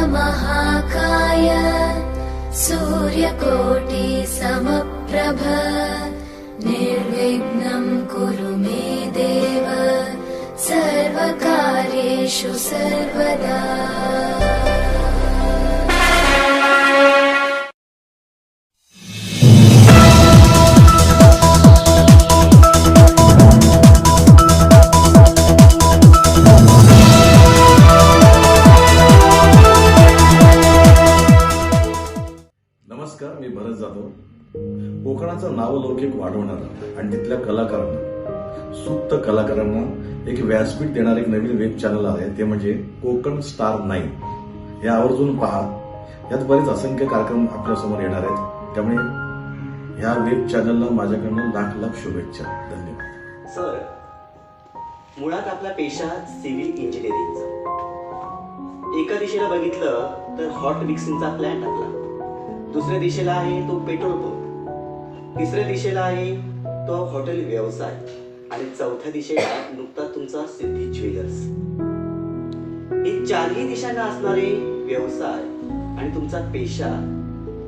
महाकाय सूर्यकोटि समप्रभ निर्विघ्नं कुरु मे देव सर्वकार्येषु सर्वदा। नमस्कार, मी भरत जाधव. कोकणाचं नावलौकिक वाढवणारा आणि तिथल्या कलाकारांना, सुप्त कलाकारांना एक व्यासपीठ देणारं एक नवीन वेब चॅनल आहे, ते म्हणजे कोकण स्टार 9. हे आवर्जून पहा. यात बरेच असंख्य कार्यक्रम आपल्यासमोर येणार आहेत. त्यामुळे ह्या वेब चॅनलला माझ्याकडनं लाख लाख शुभेच्छा. धन्यवाद. सर, मुळात आपला पेशा सिव्हिल इंजिनिअरिंगचा. एका दिशेला बघितलं तर हॉट मिक्सिंगचा प्लॅन्ट आपला, दुसऱ्या दिशेला आहे तो पेट्रोल पंप, तिसऱ्या दिशेला आहे तो हॉटेल व्यवसाय आणि चौथ्या दिशेला नुकता तुमचा सिद्धी ज्वेलर्स. हे चारही दिशांना असणारे व्यवसाय आणि तुमचा पेशा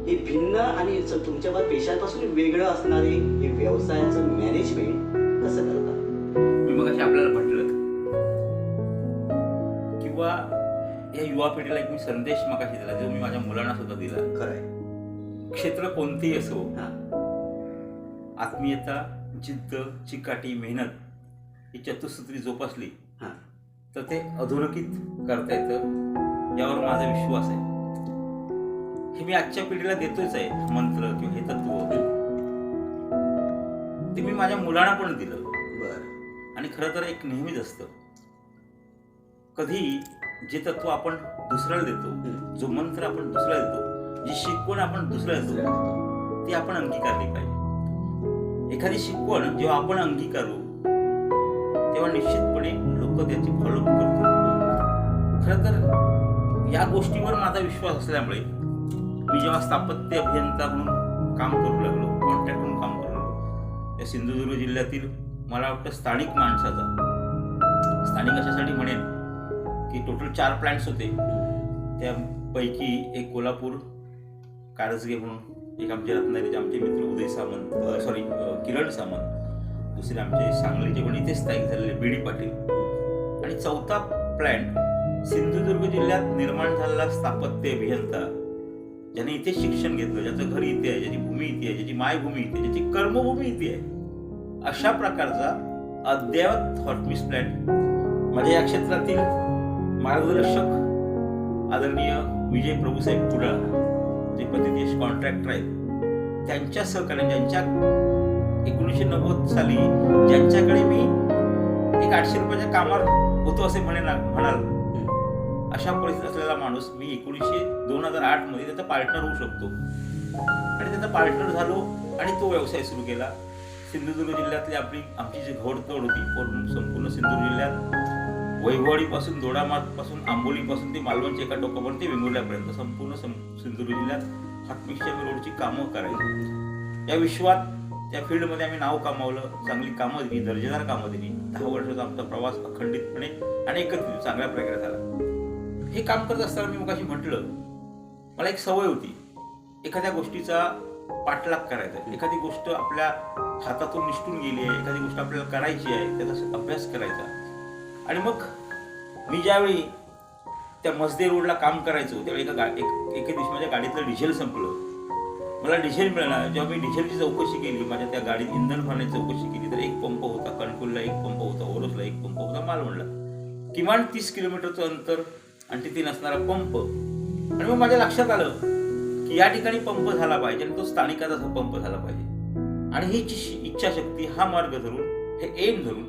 हे भिन्न आणि तुमच्या पेशापासून वेगळं असणारे हे व्यवसायाचं मॅनेजमेंट कसं करता? मी मग आपल्याला म्हटलं किंवा या युवा पिढीला एक मी संदेश मगाशी दिला, जो मी माझ्या मुलांना सुद्धा दिला. खरंय, क्षेत्र कोणतेही असो, आत्मीयता, जिद्द, चिकाटी, मेहनत ही चतुसूत्री जोपासली तर ते अधोरेखित करता येतं, यावर माझा विश्वास आहे. हे मी आजच्या पिढीला देतोच आहे. मंत्र किंवा हे तत्व ते मी माझ्या मुलांना पण दिलं. आणि खरं तर एक नेहमीच असतं, कधी जे तत्व आपण दुसऱ्याला देतो, जो मंत्र आपण दुसऱ्याला देतो, जी शिकवण आपण दुसऱ्याला देतो, ती आपण अंगीकारली पाहिजे. एखादी शिकवण जेव्हा आपण अंगीकारू तेव्हा निश्चितपणे लोक त्याची फॉलोअप करतील. खरं तर या गोष्टीवर माझा विश्वास असल्यामुळे मी जेव्हा स्थापत्य अभियंता म्हणून काम करू लागलो, कॉन्ट्रॅक्ट म्हणून काम करू लागलो, त्या सिंधुदुर्ग जिल्ह्यातील मला वाटतं स्थानिक माणसाचा, स्थानिक अशासाठी म्हणेन की टोटल 4 प्लॅन्ट्स होते. त्यापैकी एक कोल्हापूर कारजगे म्हणून, एक आमचे रत्नागिरीचे आमचे मित्र उदय सामंत, किरण सामंत, दुसरे आमचे सांगलीचे पण इथे स्थायिक झालेले बीडी पाटील, आणि चौथा प्लॅन्ट सिंधुदुर्ग जिल्ह्यात निर्माण झालेला स्थापत्य अभियंता, ज्याने इथे शिक्षण घेतलं, ज्याचं घर इथे आहे, ज्याची भूमी इथे आहे, ज्याची मायभूमी इथे, ज्याची कर्मभूमी इथे आहे, अशा प्रकारचा अद्ययावत हॉटमिक्स प्लॅन्ट माझ्या या क्षेत्रातील मार्गदर्शक आदरणीय विजय प्रभूसाहेब कुडाळ, जे प्रतिदेश कॉन्ट्रॅक्टर आहेत, त्यांच्या सहकार्याने, ज्यांच्या 1990 साली ज्यांच्याकडे मी एक 800 रुपयाच्या कामावर होतो असे म्हणाल, अशा परिस्थितीत असलेला माणूस मी 2008 मध्ये त्याचा पार्टनर होऊ शकतो. आणि त्याचा पार्टनर झालो आणि तो व्यवसाय सुरू केला. सिंधुदुर्ग जिल्ह्यातली आमची जी घोडतोड होती, संपूर्ण सिंधुदुर्ग जिल्ह्यात वैभववाडीपासून, दोडामार्गपासून, आंबोलीपासून ते मालवणच्या एका टोकापर्यंत ते वेंगुर्ल्यापर्यंत संपूर्ण सिंधुदुर्ग जिल्ह्यात हॉटमिक्सच्या रोडची कामं करायची. या विश्वात, त्या फील्डमध्ये आम्ही नाव कमावलं, चांगली कामं दिली, दर्जेदार कामं दिली. 10 वर्षाचा आमचा प्रवास अखंडितपणे आणि एकत्रित चांगल्या प्रकारे झाला. हे काम करत असताना मी मगाशी म्हटलं, मला एक सवय होती एखाद्या गोष्टीचा पाठलाग करायचा. एखादी गोष्ट आपल्या हातातून निसटून गेली आहे, एखादी गोष्ट आपल्याला करायची आहे, त्याचा अभ्यास करायचा. आणि मग मी ज्यावेळी त्या मसदे रोडला काम करायचो त्यावेळी एके दिवशी माझ्या गाडीतलं डिझेल संपलं. मला डिझेल मिळालं. जेव्हा मी डिझेलची चौकशी केली, माझ्या त्या गाडीत इंधन भरण्याची चौकशी केली, तर एक पंप होता कणकवलीला, एक पंप होता ओरोसला, एक पंप होता मालवणला. किमान 30 किलोमीटरचं अंतर आणि तिथे नसणारा पंप. आणि मग माझ्या लक्षात आलं की या ठिकाणी पंप झाला पाहिजे आणि तो स्थानिकाचा पंप झाला पाहिजे. आणि ही इच्छाशक्ती, हा मार्ग धरून, हे एम धरून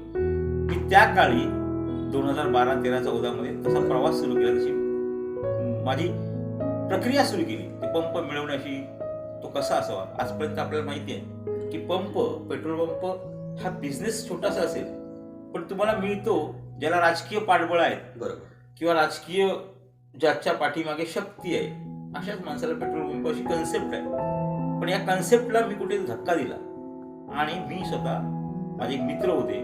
मी त्या काळी 2012, 13, 14 मध्ये तसा प्रवास सुरू केला, तशी माझी प्रक्रिया सुरू केली. ते पंप मिळवण्याची, तो कसा असावा. आजपर्यंत आपल्याला माहिती आहे की पंप, पेट्रोल पंप हा बिझनेस छोटासा असेल, पण तुम्हाला मिळतो ज्याला राजकीय पाठबळ आहेत, बरोबर, किंवा राजकीय ज्याच्या पाठीमागे शक्ती आहे, अशाच माणसाला पेट्रोल पंप अशी कन्सेप्ट आहे. पण या कन्सेप्टला मी कुठे धक्का दिला आणि मी स्वतः, माझे एक मित्र होते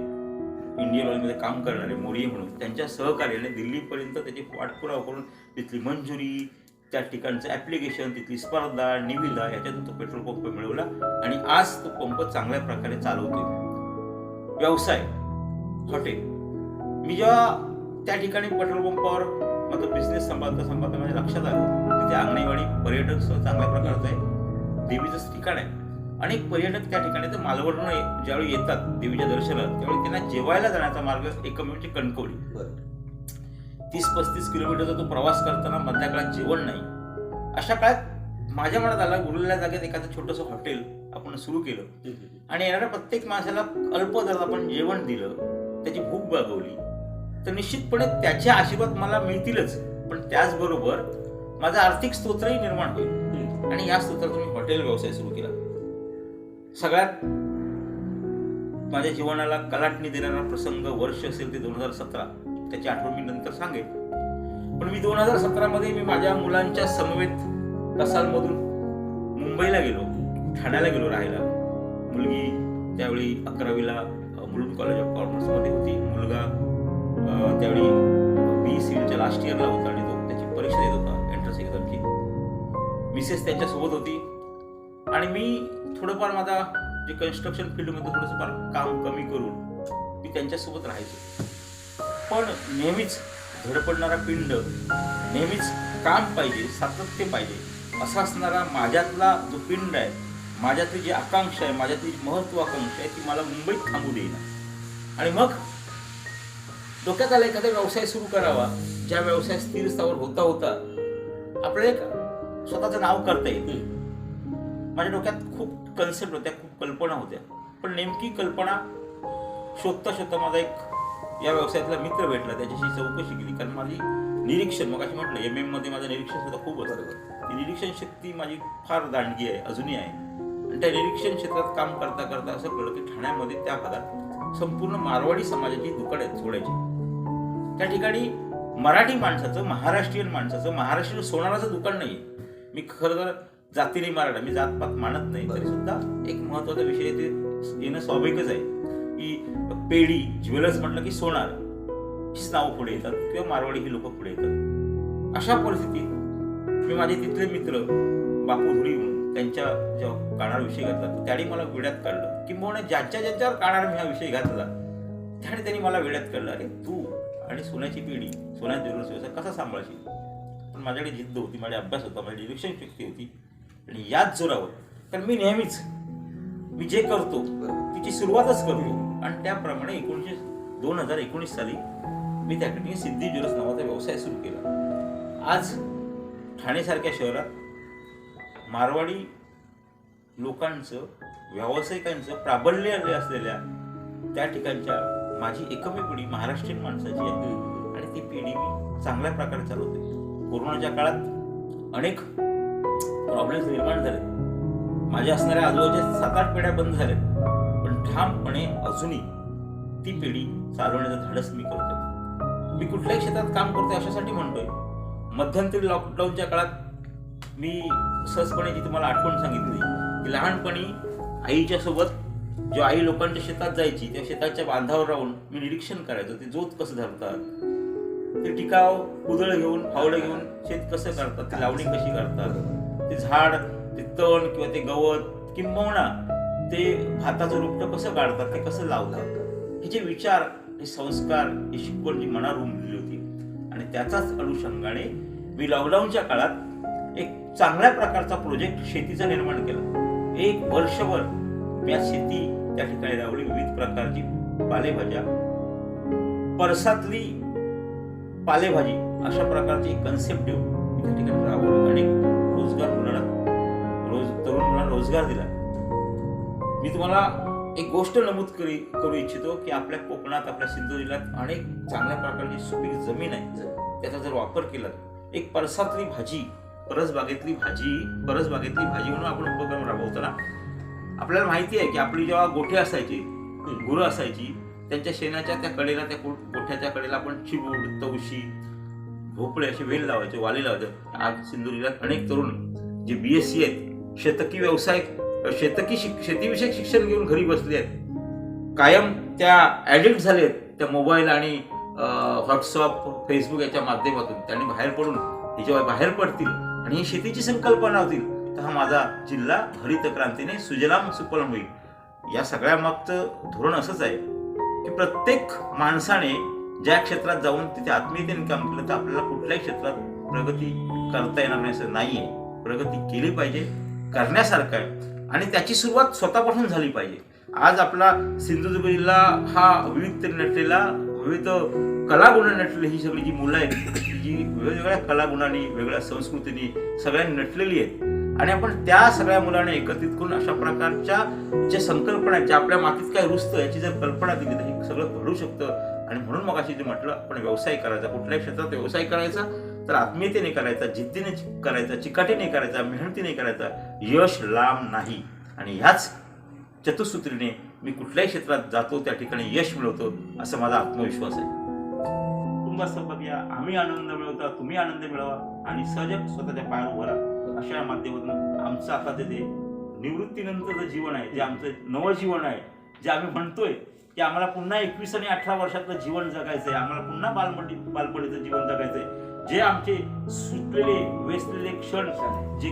इंडियन ऑइलमध्ये काम करणारे मोरिये म्हणून त्यांच्या सहकार्याने दिल्लीपर्यंत त्याची पाठपुरावा करून तिथली मंजुरी, त्या ठिकाणचं ॲप्लिकेशन, तिथली स्पर्धा, निविदा याच्यातून तो पेट्रोल पंप मिळवला आणि आज तो पंप चांगल्या प्रकारे चालवतो. व्यवसाय, हॉटेल. मी जेव्हा त्या ठिकाणी पेट्रोल पंपावर माझा बिझनेस सांभाळता माझ्या लक्षात आलं तिथे आंगणेवाडी पर्यटक स्थळ चांगल्या प्रकारचं आहे, देवीचं ठिकाण आहे. अनेक पर्यटक त्या ठिकाणी तर मालवणवरून ज्यावेळी येतात देवीच्या दर्शनाला त्यावेळी त्यांना जेवायला जाण्याचा मार्ग एकमेव म्हणजे कणकवली. 30-35 किलोमीटरचा तो प्रवास करताना मधल्या काळात जेवण नाही. अशा काळात माझ्या मनात आला उरलेल्या जागेत एखादं छोटंसं हॉटेल आपण सुरू केलं आणि येणाऱ्या प्रत्येक माणसाला अल्प दरात आपण जेवण दिलं, त्याची भूक भागवली तर निश्चितपणे त्याचे आशीर्वाद मला मिळतीलच, पण त्याचबरोबर माझा आर्थिक स्तोत्रही निर्माण होईल. आणि या स्तोत्रातून मी हॉटेल व्यवसाय सुरू केला. सगळ्यात माझ्या जीवनाला कलाटणी देणारा प्रसंग वर्ष असेल ते 2017, त्याची आठवण मी नंतर सांगेन. पण मी 2017 मध्ये मी माझ्या मुलांच्या समवेत कसालमधून मुंबईला गेलो, ठाण्याला गेलो राहायला. मुलगी त्यावेळी 11वीला मुलुंड कॉलेज ऑफ कॉमर्समध्ये होती, मुलगा त्यावेळी BCEच्या लास्ट इयरला होता आणि तो त्याची परीक्षा देत होता एंट्रन्स एक्झामची. मिसेस त्यांच्यासोबत होती आणि मी थोडंफार माझा जे कन्स्ट्रक्शन फील्डमध्ये थोडंसं काम कमी करून मी त्यांच्यासोबत राहायचो. पण नेहमीच धडपडणारा पिंड, नेहमीच काम पाहिजे, सातत्य पाहिजे असा असणारा माझ्यातला जो पिंड आहे, माझ्यातली जी आकांक्षा आहे, माझ्यातली महत्वाकांक्षा आहे ती मला मुंबईत थांबू देईना. आणि मग डोक्यात आला एखादा व्यवसाय सुरू करावा, ज्या व्यवसाय स्थिर स्थावर होता होता आपल्याला एक स्वतःचं नाव करता येईल. माझ्या डोक्यात खूप कन्सेप्ट होत्या, खूप कल्पना होत्या, पण नेमकी कल्पना शोधता शोधता माझा एक या व्यवसायातला मित्र भेटला, त्याच्याशी चौकशी केली. कारण माझी निरीक्षण, मग अशी म्हटलं MM मध्ये माझं निरीक्षण सुद्धा खूप असतं. ती निरीक्षण शक्ती माझी फार दांडगी आहे, अजूनही आहे. आणि त्या निरीक्षण क्षेत्रात काम करता करता असं कळलं की ठाण्यामध्ये त्या भागात संपूर्ण मारवाडी समाजाची दुकानं आहेत सोडायची. त्या ठिकाणी मराठी माणसाचं, महाराष्ट्रीयन माणसाचं, महाराष्ट्रीयन सोनाराचं दुकान नाही. मी खरं तर जातीने मराठा, मी जातपात मानत नाही, तरी सुद्धा एक महत्वाचा विषय ते येणं स्वाभाविकच आहे की पेढी ज्वेलर्स म्हटलं की सोनार हीच नावं पुढे येतात किंवा मारवाडी ही लोक पुढे येतात. अशा परिस्थितीत मी माझे तिथले मित्र बापू धुडी म्हणून त्यांच्या जेव्हा कानावर विषय घातला त्याने मला वेड्यात काढलं, किंबहुना ज्यांच्यावर कानावर मी हा विषय घातला त्याने त्यांनी मला वेड्यात काढलं, अरे तू आणि सोन्याची पेढी, सोन्या ज्वेलर्स व्यवसाय कसा सांभाळशील. पण माझ्याकडे जिद्द होती, माझा अभ्यास होता, माझी निरीक्षण शक्ती होती आणि याच जोरावर तर मी नेहमीच मी जे करतो तिची सुरुवातच करतो. आणि त्याप्रमाणे 2019 साली मी त्या ठिकाणी सिद्धी ज्वेलर्स नावाचा व्यवसाय सुरू केला. आज ठाणेसारख्या शहरात मारवाडी लोकांचं, व्यावसायिकांचं प्राबल्य असलेल्या त्या ठिकाणच्या माझी एकमेव पिढी महाराष्ट्रीयन माणसाची आहे आणि ती पिढी मी चांगल्या प्रकारे चालवते. कोरोनाच्या काळात अनेक प्रॉब्लेम्स निर्माण झाले, माझ्या असणाऱ्या आजूबाजूच्या 7-8 पिढ्या बंद झाल्या, पण ठामपणे अजूनही ती पिढी चालवण्याचं धाडस मी करतोय. मी कुठल्याही क्षेत्रात काम करतोय अशासाठी म्हणतोय. मध्यंतरी लॉकडाऊनच्या काळात मी सहजपणे जी तुम्हाला आठवण सांगितली की लहानपणी आईच्या सोबत जेव्हा आई लोकांच्या शेतात जायची तेव्हा शेताच्या बांधावर राहून मी निरीक्षण करायचो, ते जोत कसं धरतात, ते टिकाव कुदळ घेऊन, फावडं घेऊन शेत कसं करतात, ती लावणी कशी करतात, ते झाड, ते तण किंवा ते गवत किंबहुना ते भाताचं रोपटं कसं काढतात, ते कसं लावतात, हे जे विचार, हे संस्कार, ही शिकवण जी मनावर उमटली होती. आणि त्याचाच अनुषंगाने मी लॉकडाऊनच्या काळात एक चांगल्या प्रकारचा प्रोजेक्ट शेतीचा निर्माण केला. 1 वर्षभर मी आज शेती त्या ठिकाणी राबवली. विविध प्रकारची पालेभाज्या, परसातली पालेभाजी अशा प्रकारची कन्सेप्ट देऊन मी त्या ठिकाणी राबवली आणि रोजगार मुलांना, तरुण मुलांना रोजगार दिला. मी तुम्हाला एक गोष्ट नमूद करू इच्छितो की आपल्या कोकणात, आपल्या सिंधू जिल्ह्यात अनेक चांगल्या प्रकारची सुपीक जमीन आहे. त्याचा जर वापर केला, एक परसातली भाजी, परसबागेतली भाजी म्हणून आपण उपक्रम राबवतो ना. आपल्याला माहिती आहे की आपली जेव्हा गोठे असायची, गुरं असायची, त्यांच्या शेणाच्या त्या कडेला, त्या गोठ्याच्या कडेला आपण चिबूड, तवशी, भोपळे असे वेल लावायचे, वाले लावायचे. आज सिंधू जिल्ह्यात अनेक तरुण जे BSc आहेत, शेतीविषयक शिक्षण घेऊन घरी बसले आहेत, कायम त्या ऍडिक्ट झाले आहेत त्या मोबाईल आणि व्हॉट्सअप फेसबुक याच्या माध्यमातून त्यांनी बाहेर पडून हे जेव्हा बाहेर पडतील आणि ही शेतीची संकल्पना होतील तर हा माझा जिल्हा हरित क्रांतीने सुजलाम सुफलाम होईल. या सगळ्या मागचं धोरण असंच आहे की प्रत्येक माणसाने ज्या क्षेत्रात जाऊन तिथे आत्मीयतेने काम केलं तर आपल्याला कुठल्याही क्षेत्रात प्रगती करता येणार नाही असं नाहीये. प्रगती केली पाहिजे, करण्यासारखं आहे आणि त्याची सुरुवात स्वतःपासून झाली पाहिजे. आज आपला सिंधुदुर्ग जिल्हा हा विविधतेने नटलेला, विविध कलागुणांनी नटलेली ही सगळी जी मुलं आहेत जी वेगवेगळ्या कलागुणांनी, वेगळ्या संस्कृतीने सगळ्यांनी नटलेली आहेत आणि आपण त्या सगळ्या मुलांना एकत्रित करून अशा प्रकारच्या ज्या संकल्पना आहेत, ज्या आपल्या मातीत काय रुजतं याची जर कल्पना दिली तर हे सगळं घडू शकतं. आणि म्हणून मग अशी जे म्हटलं आपण व्यवसाय करायचा, कुठल्याही क्षेत्रात व्यवसाय करायचा तर आत्मीयतेने करायचा, जिद्दीने करायचा, चिकाटीने करायचा, मेहनतीने करायचा, यश लांब नाही. आणि ह्याच चतुसूत्रीने मी कुठल्याही क्षेत्रात जातो त्या ठिकाणी यश मिळवतो असा माझा आत्मविश्वास आहे. कुटुंबासोबत या, आम्ही आनंद मिळवता, तुम्ही आनंद मिळवा आणि सहज स्वतःच्या पायावर उभा राहा. अशा या माध्यमातून आमचं आता ते निवृत्तीनंतरचं जीवन आहे, जे आमचं नवं जीवन आहे, जे आम्ही म्हणतोय की आम्हाला पुन्हा 21 आणि 18 वर्षातलं जीवन जगायचंय, आम्हाला पुन्हा बालपणीचं जीवन जगायचंय, जे आमचे सुटलेले वेचलेले क्षण जे